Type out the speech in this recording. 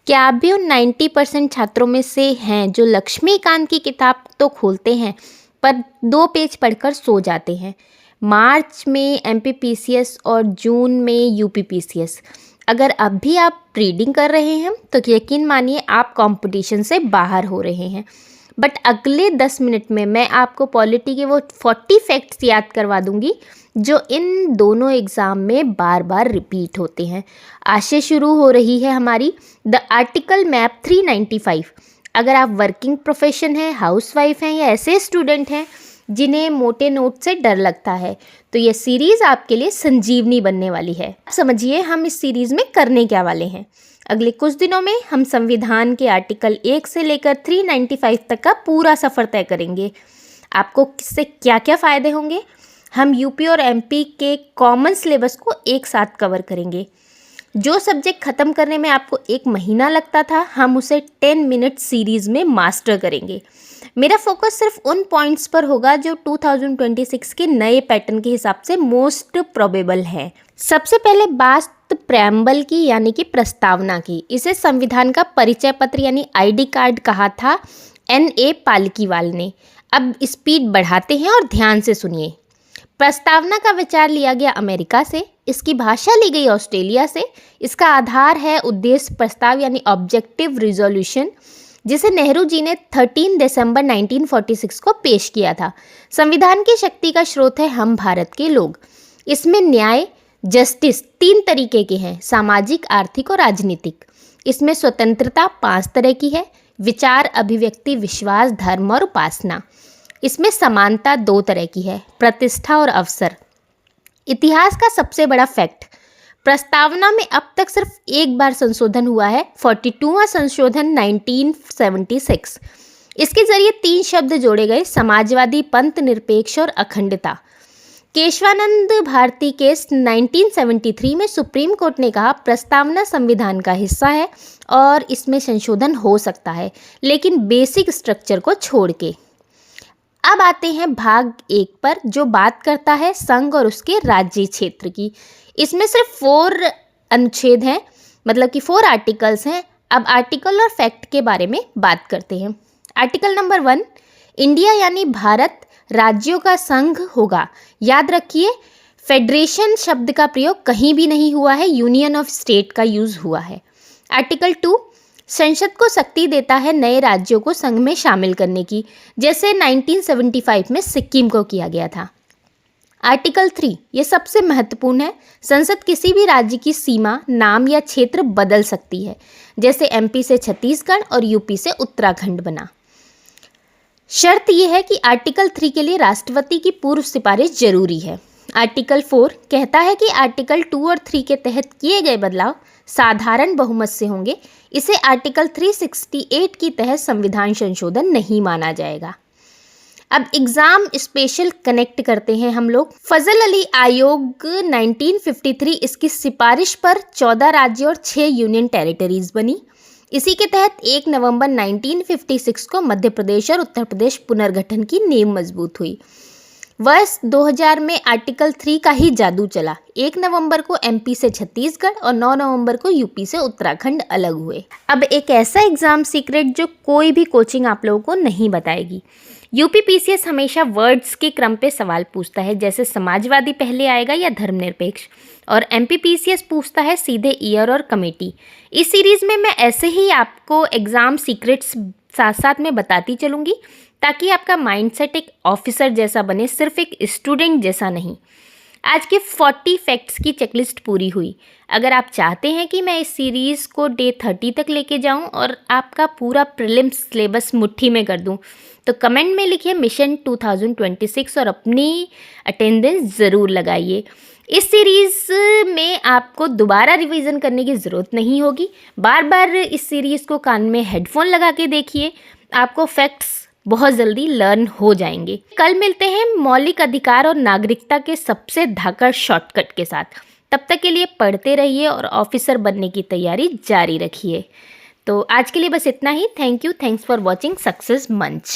क्या आप भी उन 90% छात्रों में से हैं जो लक्ष्मीकांत की किताब तो खोलते हैं पर 2 पेज पढ़कर सो जाते हैं? मार्च में एमपीपीसीएस और जून में यूपीपीसीएस। अगर अब भी आप रीडिंग कर रहे हैं तो यकीन मानिए आप कंपटीशन से बाहर हो रहे हैं। बट अगले 10 मिनट में मैं आपको पॉलिटी के वो 40 फैक्ट्स याद करवा दूंगी जो इन दोनों एग्ज़ाम में बार बार रिपीट होते हैं। आज से शुरू हो रही है हमारी द आर्टिकल मैप 395। अगर आप वर्किंग प्रोफेशन हैं, हाउसवाइफ हैं या ऐसे स्टूडेंट हैं जिन्हें मोटे नोट से डर लगता है तो ये सीरीज़ आपके लिए संजीवनी बनने वाली है। समझिए हम इस सीरीज़ में करने क्या वाले हैं। अगले कुछ दिनों में हम संविधान के आर्टिकल 1 से लेकर 395 तक का पूरा सफ़र तय करेंगे। आपको इससे क्या क्या फ़ायदे होंगे, हम यूपी और एमपी के कॉमन सिलेबस को एक साथ कवर करेंगे। जो सब्जेक्ट ख़त्म करने में आपको 1 महीना लगता था हम उसे 10 मिनट सीरीज़ में मास्टर करेंगे। मेरा फोकस सिर्फ उन पॉइंट्स पर होगा जो 2026 के नए पैटर्न के हिसाब से मोस्ट प्रोबेबल है। सबसे पहले बात प्रेम्बल की यानी कि प्रस्तावना की। इसे संविधान का परिचय पत्र यानी आईडी कार्ड कहा था N.A. पालकीवाल ने। अब स्पीड बढ़ाते हैं और ध्यान से सुनिए। प्रस्तावना का विचार लिया गया अमेरिका से, इसकी भाषा ली गई ऑस्ट्रेलिया से, इसका आधार है उद्देश्य प्रस्ताव यानी ऑब्जेक्टिव रिजोल्यूशन जिसे नेहरू जी ने 13 दिसंबर 1946 को पेश किया था। संविधान की शक्ति का स्रोत है हम भारत के लोग। इसमें न्याय जस्टिस 3 तरीके के हैं, सामाजिक, आर्थिक और राजनीतिक। इसमें स्वतंत्रता 5 तरह की है, विचार, अभिव्यक्ति, विश्वास, धर्म और उपासना। इसमें समानता 2 तरह की है, प्रतिष्ठा और अवसर। इतिहास का सबसे बड़ा फैक्ट, प्रस्तावना में अब तक सिर्फ एक बार संशोधन हुआ है, 42वां संशोधन 1976। इसके जरिए 3 शब्द जोड़े गए, समाजवादी, पंथ निरपेक्ष और अखंडता। केशवानंद भारती केस 1973 में सुप्रीम कोर्ट ने कहा प्रस्तावना संविधान का हिस्सा है और इसमें संशोधन हो सकता है लेकिन बेसिक स्ट्रक्चर को छोड़ के। अब आते हैं भाग 1 पर जो बात करता है संघ और उसके राज्य क्षेत्र की। इसमें सिर्फ 4 अनुच्छेद हैं, मतलब कि 4 आर्टिकल्स हैं। अब आर्टिकल और फैक्ट के बारे में बात करते हैं। आर्टिकल नंबर 1, इंडिया यानी भारत राज्यों का संघ होगा। याद रखिए फेडरेशन शब्द का प्रयोग कहीं भी नहीं हुआ है, यूनियन ऑफ स्टेट का यूज हुआ है। आर्टिकल 2, संसद को शक्ति देता है नए राज्यों को संघ में शामिल करने की, जैसे 1975 में सिक्किम को किया गया था। आर्टिकल 3, ये सबसे महत्वपूर्ण है, संसद किसी भी राज्य की सीमा, नाम या क्षेत्र बदल सकती है, जैसे एमपी से छत्तीसगढ़ और यूपी से उत्तराखंड बना। शर्त यह है कि आर्टिकल 3 के लिए राष्ट्रपति की पूर्व सिफारिश जरूरी है। आर्टिकल 4 कहता है कि आर्टिकल 2 और 3 के तहत किए गए बदलाव साधारण बहुमत से होंगे। इसे आर्टिकल 368 की तहत संविधान संशोधन नहीं माना जाएगा। अब एग्जाम स्पेशल कनेक्ट करते हैं हम लोग। फजल अली आयोग 1953 इसकी सिफारिश पर 14 राज्य और 6 यूनियन टेरिटरीज बनी। इसी के तहत 1 नवंबर 1956 को मध्य प्रदेश और उत्तर प्रदेश पुनर्गठन की नींव मजबूत हुई। वर्ष 2000 में आर्टिकल 3 का ही जादू चला। 1 नवंबर को एमपी से छत्तीसगढ़ और 9 नवंबर को यूपी से उत्तराखंड अलग हुए। अब एक ऐसा एग्जाम सीक्रेट जो कोई भी कोचिंग आप लोगों को नहीं बताएगी। यूपीपीसीएस हमेशा वर्ड्स के क्रम पे सवाल पूछता है, जैसे समाजवादी पहले आएगा या धर्मनिरपेक्ष, और एमपीपीसीएस पूछता है सीधे ईयर और कमेटी। इस सीरीज़ में मैं ऐसे ही आपको एग्ज़ाम सीक्रेट्स साथ साथ में बताती चलूँगी ताकि आपका माइंडसेट एक ऑफिसर जैसा बने, सिर्फ एक स्टूडेंट जैसा नहीं। आज के 40 फैक्ट्स की चेकलिस्ट पूरी हुई। अगर आप चाहते हैं कि मैं इस सीरीज़ को डे 30 तक लेके जाऊं और आपका पूरा प्रीलिम्स सिलेबस मुट्ठी में कर दूं, तो कमेंट में लिखिए मिशन 2026 और अपनी अटेंडेंस ज़रूर लगाइए। इस सीरीज़ में आपको दोबारा रिवीजन करने की ज़रूरत नहीं होगी। बार बार इस सीरीज़ को कान में हेडफोन लगा के देखिए, आपको फैक्ट्स बहुत जल्दी लर्न हो जाएंगे। कल मिलते हैं मौलिक अधिकार और नागरिकता के सबसे धाकड़ शॉर्टकट के साथ। तब तक के लिए पढ़ते रहिए और ऑफिसर बनने की तैयारी जारी रखिए। तो आज के लिए बस इतना ही। Thank you, thanks for watching success मंच।